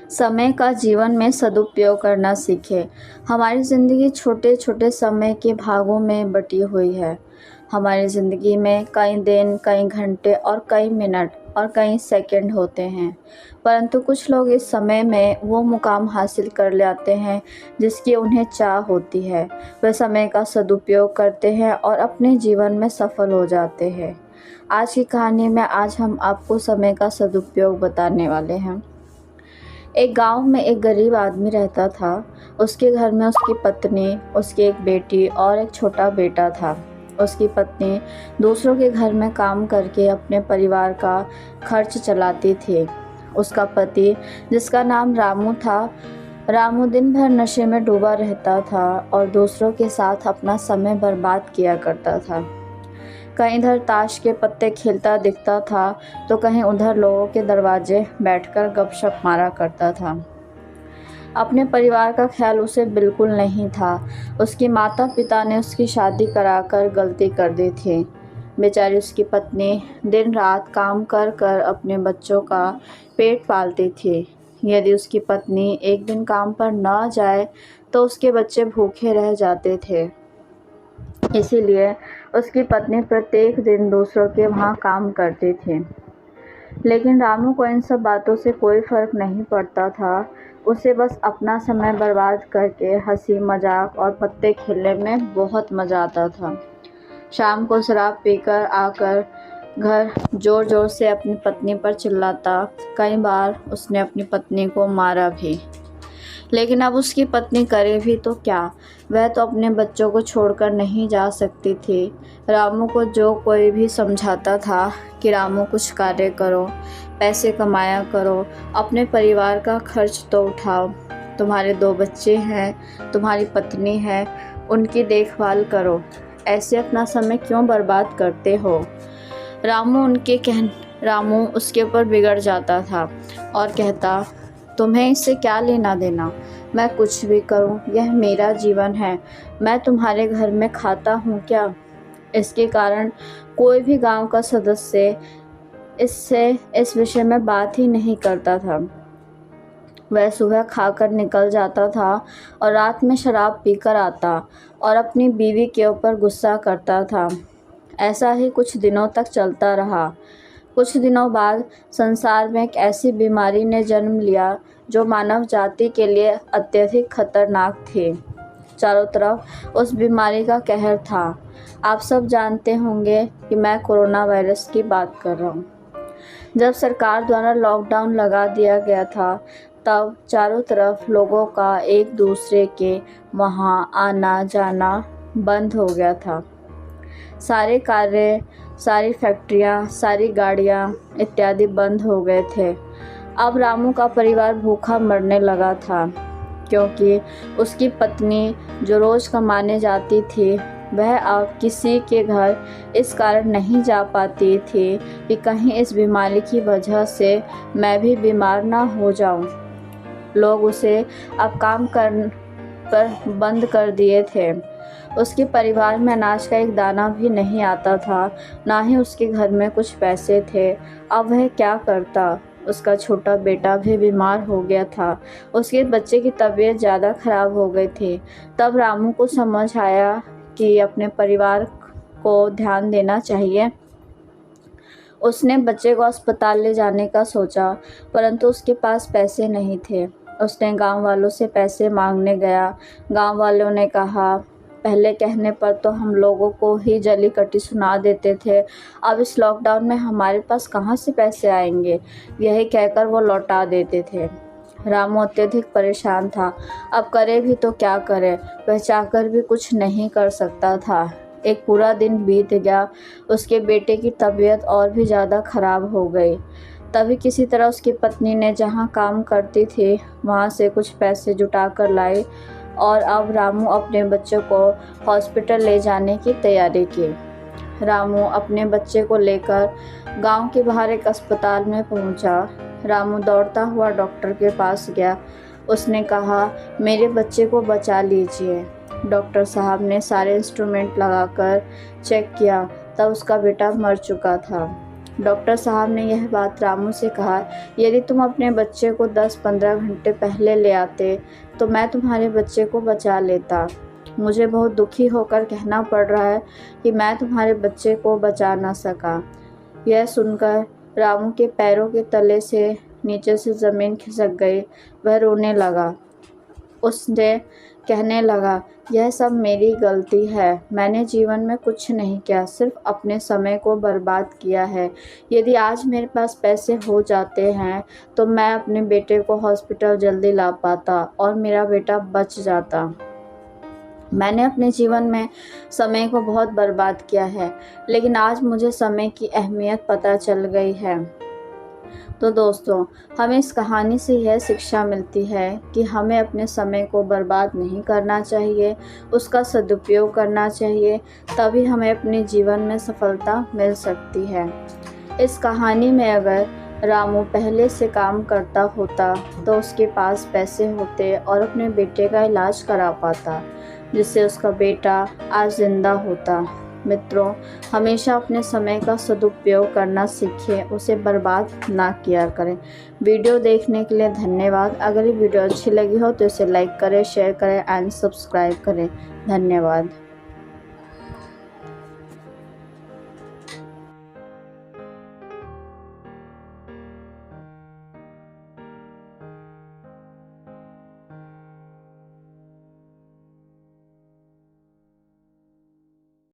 समय का जीवन में सदुपयोग करना सीखें। हमारी ज़िंदगी छोटे छोटे समय के भागों में बटी हुई है। हमारी ज़िंदगी में कई दिन, कई घंटे और कई मिनट और कई सेकंड होते हैं, परंतु कुछ लोग इस समय में वो मुकाम हासिल कर लेते हैं जिसकी उन्हें चाह होती है। वे समय का सदुपयोग करते हैं और अपने जीवन में सफल हो जाते हैं। आज की कहानी में आज हम आपको समय का सदुपयोग बताने वाले हैं। एक गांव में एक गरीब आदमी रहता था। उसके घर में उसकी पत्नी, उसकी एक बेटी और एक छोटा बेटा था। उसकी पत्नी दूसरों के घर में काम करके अपने परिवार का खर्च चलाती थी। उसका पति, जिसका नाम रामू था, रामू दिन भर नशे में डूबा रहता था और दूसरों के साथ अपना समय बर्बाद किया करता था। कहीं इधर ताश के पत्ते खेलता दिखता था तो कहीं उधर लोगों के दरवाजे बैठकर गपशप मारा करता था। अपने परिवार का ख्याल उसे बिल्कुल नहीं था। उसके माता पिता ने उसकी शादी कराकर गलती कर दी थी। बेचारी उसकी पत्नी दिन रात काम कर कर अपने बच्चों का पेट पालती थी। यदि उसकी पत्नी एक दिन काम पर न जाए तो उसके बच्चे भूखे रह जाते थे। इसीलिए उसकी पत्नी प्रत्येक दिन दूसरों के वहाँ काम करती थी। लेकिन रामू को इन सब बातों से कोई फर्क नहीं पड़ता था। उसे बस अपना समय बर्बाद करके हंसी मजाक और पत्ते खेलने में बहुत मज़ा आता था। शाम को शराब पीकर आकर घर जोर जोर से अपनी पत्नी पर चिल्लाता। कई बार उसने अपनी पत्नी को मारा भी। लेकिन अब उसकी पत्नी करे भी तो क्या, वह तो अपने बच्चों को छोड़कर नहीं जा सकती थी। रामू को जो कोई भी समझाता था कि रामू कुछ कार्य करो, पैसे कमाया करो, अपने परिवार का खर्च तो उठाओ, तुम्हारे 2 बच्चे हैं, तुम्हारी पत्नी है, उनकी देखभाल करो, ऐसे अपना समय क्यों बर्बाद करते हो। रामू उसके ऊपर बिगड़ जाता था और कहता, तुम्हें इससे क्या लेना देना, मैं कुछ भी करूं, यह मेरा जीवन है, मैं तुम्हारे घर में खाता हूं क्या। इसके कारण कोई भी गांव का सदस्य इससे इस विषय में बात ही नहीं करता था। वह सुबह खाकर निकल जाता था और रात में शराब पीकर आता और अपनी बीवी के ऊपर गुस्सा करता था। ऐसा ही कुछ दिनों तक चलता रहा। कुछ दिनों बाद संसार में एक ऐसी बीमारी ने जन्म लिया जो मानव जाति के लिए अत्यधिक खतरनाक थी। चारों तरफ उस बीमारी का कहर था। आप सब जानते होंगे कि मैं कोरोना वायरस की बात कर रहा हूँ। जब सरकार द्वारा लॉकडाउन लगा दिया गया था तब चारों तरफ लोगों का एक दूसरे के वहाँ आना जाना बंद हो गया था। सारे कार्य, सारी फैक्ट्रियाँ, सारी गाड़ियाँ इत्यादि बंद हो गए थे। अब रामू का परिवार भूखा मरने लगा था क्योंकि उसकी पत्नी जो रोज़ कमाने जाती थी वह अब किसी के घर इस कारण नहीं जा पाती थी कि कहीं इस बीमारी की वजह से मैं भी बीमार ना हो जाऊं। लोग उसे अब काम पर बंद कर दिए थे। उसके परिवार में अनाज का एक दाना भी नहीं आता था, ना ही उसके घर में कुछ पैसे थे। अब वह क्या करता। उसका छोटा बेटा भी बीमार हो गया था। उसके बच्चे की तबीयत ज़्यादा खराब हो गई थी। तब रामू को समझ आया कि अपने परिवार को ध्यान देना चाहिए। उसने बच्चे को अस्पताल ले जाने का सोचा, परंतु उसके पास पैसे नहीं थे। उसने गांव वालों से पैसे मांगने गया। गांव वालों ने कहा, पहले कहने पर तो हम लोगों को ही जली कटी सुना देते थे, अब इस लॉकडाउन में हमारे पास कहाँ से पैसे आएंगे, यही कहकर वो लौटा देते थे। रामू अत्यधिक परेशान था। अब करे भी तो क्या करे, वह चाहकर भी कुछ नहीं कर सकता था। एक पूरा दिन बीत गया। उसके बेटे की तबीयत और भी ज़्यादा खराब हो गई। तभी किसी तरह उसकी पत्नी ने जहाँ काम करती थी वहाँ से कुछ पैसे जुटा कर लाई और अब रामू अपने बच्चों को हॉस्पिटल ले जाने की तैयारी की। रामू अपने बच्चे को लेकर गांव के बाहर एक अस्पताल में पहुंचा। रामू दौड़ता हुआ डॉक्टर के पास गया। उसने कहा, मेरे बच्चे को बचा लीजिए। डॉक्टर साहब ने सारे इंस्ट्रूमेंट लगाकर चेक किया, तब उसका बेटा मर चुका था। डॉक्टर साहब ने यह बात रामू से कहा, यदि तुम अपने बच्चे को 10-15 घंटे पहले ले आते तो मैं तुम्हारे बच्चे को बचा लेता। मुझे बहुत दुखी होकर कहना पड़ रहा है कि मैं तुम्हारे बच्चे को बचा ना सका। यह सुनकर रामू के पैरों के तले से नीचे से ज़मीन खिसक गई। वह रोने लगा। उसने कहने लगा, यह सब मेरी गलती है। मैंने जीवन में कुछ नहीं किया, सिर्फ अपने समय को बर्बाद किया है। यदि आज मेरे पास पैसे हो जाते हैं तो मैं अपने बेटे को हॉस्पिटल जल्दी ला पाता और मेरा बेटा बच जाता। मैंने अपने जीवन में समय को बहुत बर्बाद किया है, लेकिन आज मुझे समय की अहमियत पता चल गई है। तो दोस्तों, हमें इस कहानी से यह शिक्षा मिलती है कि हमें अपने समय को बर्बाद नहीं करना चाहिए, उसका सदुपयोग करना चाहिए, तभी हमें अपने जीवन में सफलता मिल सकती है। इस कहानी में अगर रामू पहले से काम करता होता तो उसके पास पैसे होते और अपने बेटे का इलाज करा पाता, जिससे उसका बेटा आज जिंदा होता। मित्रों, हमेशा अपने समय का सदुपयोग करना सीखें, उसे बर्बाद ना किया करें। वीडियो देखने के लिए धन्यवाद। अगर ये वीडियो अच्छी लगी हो तो इसे लाइक करें, शेयर करें एंड सब्सक्राइब करें। धन्यवाद।